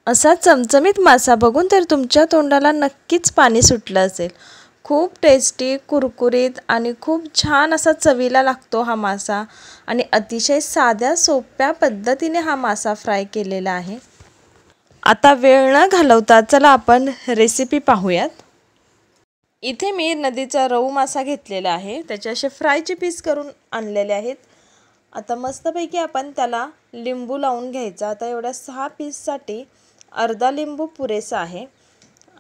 असा चमचमीत मासा बघून तर तुमच्या तोंडाला नक्कीच पाणी सुटलं असेल। खूप टेस्टी, कुरकुरीत आणि खूप छान असा चवीला लागतो हा मासा आणि अतिशय साध्या सोप्या पद्धतीने हा मासा फ्राय केलेला आहे। आता वेळ न घालवता चला आपण रेसिपी पाहूयात। इथे मी नदीचा रहू मासा घेतलेला आहे, त्याचे असे फ्रायचे पीस करून आणलेले आहेत। आता मस्तपैकी आपण त्याला लिंबू लावून घ्यायचा। आता एवढ्या 6 पीससाठी अर्धा लिंबू पुरेसा आहे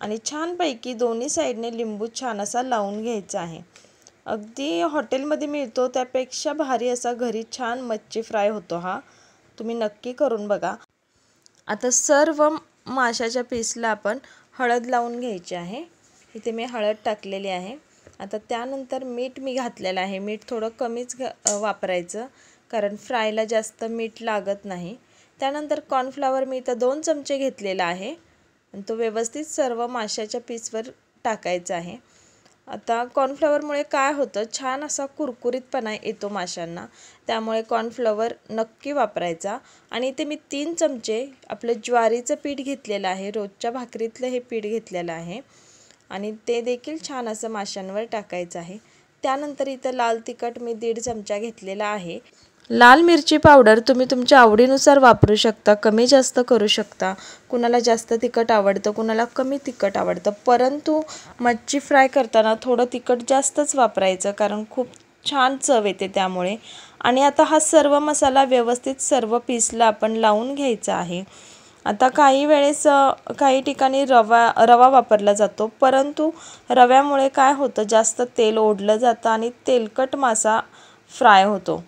आणि छानपैकी दोन्ही साईडने लिंबू छान असा लावून घ्यायचा आहे। अगदी हॉटेलमध्ये मिळतो त्यापेक्षा भारी असा घरी छान मच्छी फ्राय होतो हा, तुम्ही नक्की करून बघा। आता सर्व माशाच्या पीसला आपण हळद लावून घ्यायची आहे। इथे मी हळद टाकलेली आहे। आता त्यानंतर मीठ मी घातलेलं आहे। मीठ थोडं कमीच वापरायचं कारण फ्रायला जास्त मीठ लागत नाही। त्यानंतर कॉर्नफ्लॉवर मी इथं 2 चमचे घेतलेला आहे आणि तो व्यवस्थित सर्व माशाच्या पीसवर टाकायचा आहे। आता कॉर्नफ्लॉवरमुळे काय होतं, छान असा कुरकुरीतपणा येतो माशांना, त्यामुळे कॉर्नफ्लॉवर नक्की वापरायचा। आणि इथे मी 3 चमचे आपलं ज्वारीचं पीठ घेतलेलं आहे, रोजच्या भाकरीतलं हे पीठ घेतलेलं आहे आणि ते देखील छान असं माशांवर टाकायचं आहे। त्यानंतर इथं लाल तिखट मी 1.5 चमचा घेतलेला आहे। लाल मिरची पावडर तुम्ही तुमच्या आवडीनुसार वापरू शकता, कमी जास्त करू शकता। कुणाला जास्त तिखट आवडतं, कुणाला कमी तिखट आवडतं, परंतु मच्छी फ्राय करताना थोडं तिखट जास्तच वापरायचं कारण खूप छान चव येते त्यामुळे। आणि आता हा सर्व मसाला व्यवस्थित सर्व पीसला आपण लावून घ्यायचा आहे। आता काही वेळेस काही ठिकाणी रवा वापरला जातो, परंतु रव्यामुळे काय होतं, जास्त तेल ओढलं जातं आणि तेलकट मासा फ्राय होतो।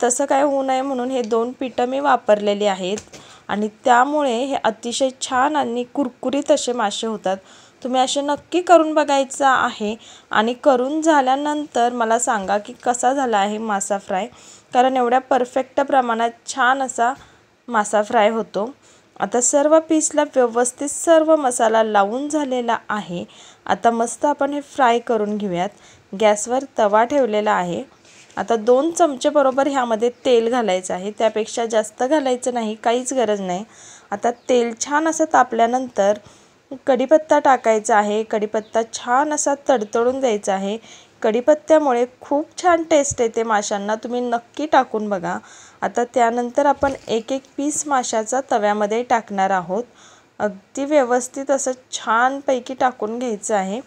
तसं काय होऊ नये म्हणून हे 2 पीठं मी वापरलेली आहेत आणि त्यामुळे हे अतिशय छान आणि कुरकुरीत असे मासे होतात। तुम्ही असे नक्की करून बघायचं आहे आणि करून झाल्यानंतर मला सांगा की कसा झाला आहे मासा फ्राय, कारण एवढ्या परफेक्ट प्रमाणात छान असा मासा फ्राय होतो। आता सर्व पीसला व्यवस्थित सर्व मसाला लावून झालेला आहे। आता मस्त आपण हे फ्राय करून घेऊयात। गॅसवर तवा ठेवलेला आहे। आता 2 चमचे बरोबर ह्यामध्ये तेल घालायचं आहे, त्यापेक्षा जास्त घालायचं नाही, काहीच गरज नाही। आता तेल छान असं तापल्यानंतर कढीपत्ता टाकायचा आहे। कढीपत्ता छान असा तडतडून द्यायचा आहे। कढीपत्त्यामुळे खूप छान टेस्ट येते माशांना, तुम्ही नक्की टाकून बघा। आता त्यानंतर आपण एक पीस माशाचा तव्यामध्ये टाकणार आहोत। अगदी व्यवस्थित असं छानपैकी टाकून घ्यायचं आहे।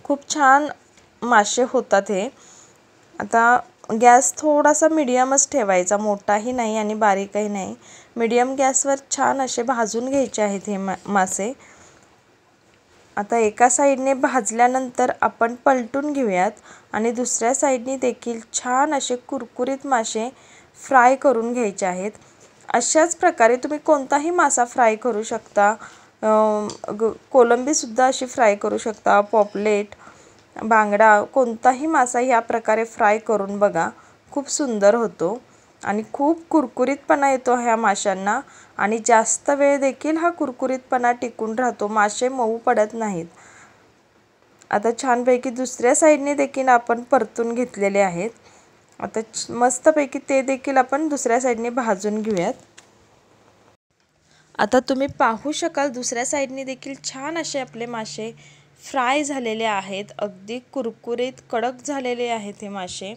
खूप छान मासे होतात हे। आता गॅस थोडासा मीडियमच ठेवायचा, मोठाही नाही आणि बारीकही नाही। मीडियम गॅसवर छान असे भाजून घ्यायचे आहेत हे मासे। आता एका साईडने भाजल्यानंतर आपण पलटून घेऊयात आणि दुसऱ्या साईडने देखील छान असे कुरकुरीत मासे फ्राय करून घ्यायचे आहेत। अशाच प्रकारे तुम्ही कोणताही मासा फ्राय करू शकता। कोलंबीसुद्धा अशी फ्राय करू शकता, पॉपलेट, बांगडा, कोणताही मासा या प्रकारे फ्राय करून बघा, खूप सुंदर होतो आणि खूप कुरकुरीतपणा येतो ह्या माशांना आणि जास्त वेळ देखील हा कुरकुरीतपणा टिकून राहतो, मासे मऊ पडत नाहीत। आता छानपैकी दुसऱ्या साईडने देखील आपण परतून घेतलेले आहेत। आता मस्तपैकी ते देखील आपण दुसऱ्या साईडने भाजून घेऊयात। आता तुम्ही पाहू शकाल दुसऱ्या साईडने देखील छान असे आपले मासे फ्राय झालेले आहेत, अगदी कुरकुरीत कडक झालेले आहेत हे मासे।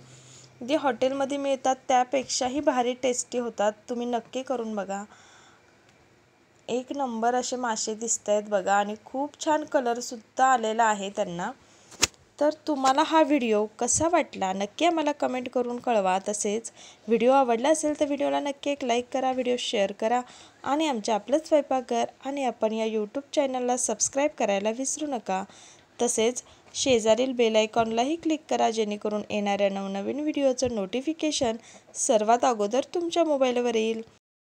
जे हॉटेलमध्ये मिळतात त्यापेक्षाही भारी टेस्टी होतात, तुम्ही नक्की करून बघा। एक नंबर असे मासे दिसत आहेत बघा आणि खूप छान कलरसुद्धा आलेला आहे त्यांना। तर तुम्हाला हा व्हिडिओ कसा वाटला नक्की आम्हाला कमेंट करून कळवा। तसेच व्हिडिओ आवडला असेल तर व्हिडिओला नक्की एक लाईक करा, व्हिडिओ शेअर करा आणि आमच्या आपलं स्वयंपाकघर आणि आपण या यूट्यूब चॅनलला सबस्क्राईब करायला विसरू नका। तसेच शेजारील बेल आयकॉनलाही क्लिक करा, जेणेकरून येणाऱ्या नवनवीन व्हिडिओचं नोटिफिकेशन सर्वात अगोदर तुमच्या मोबाईलवर येईल।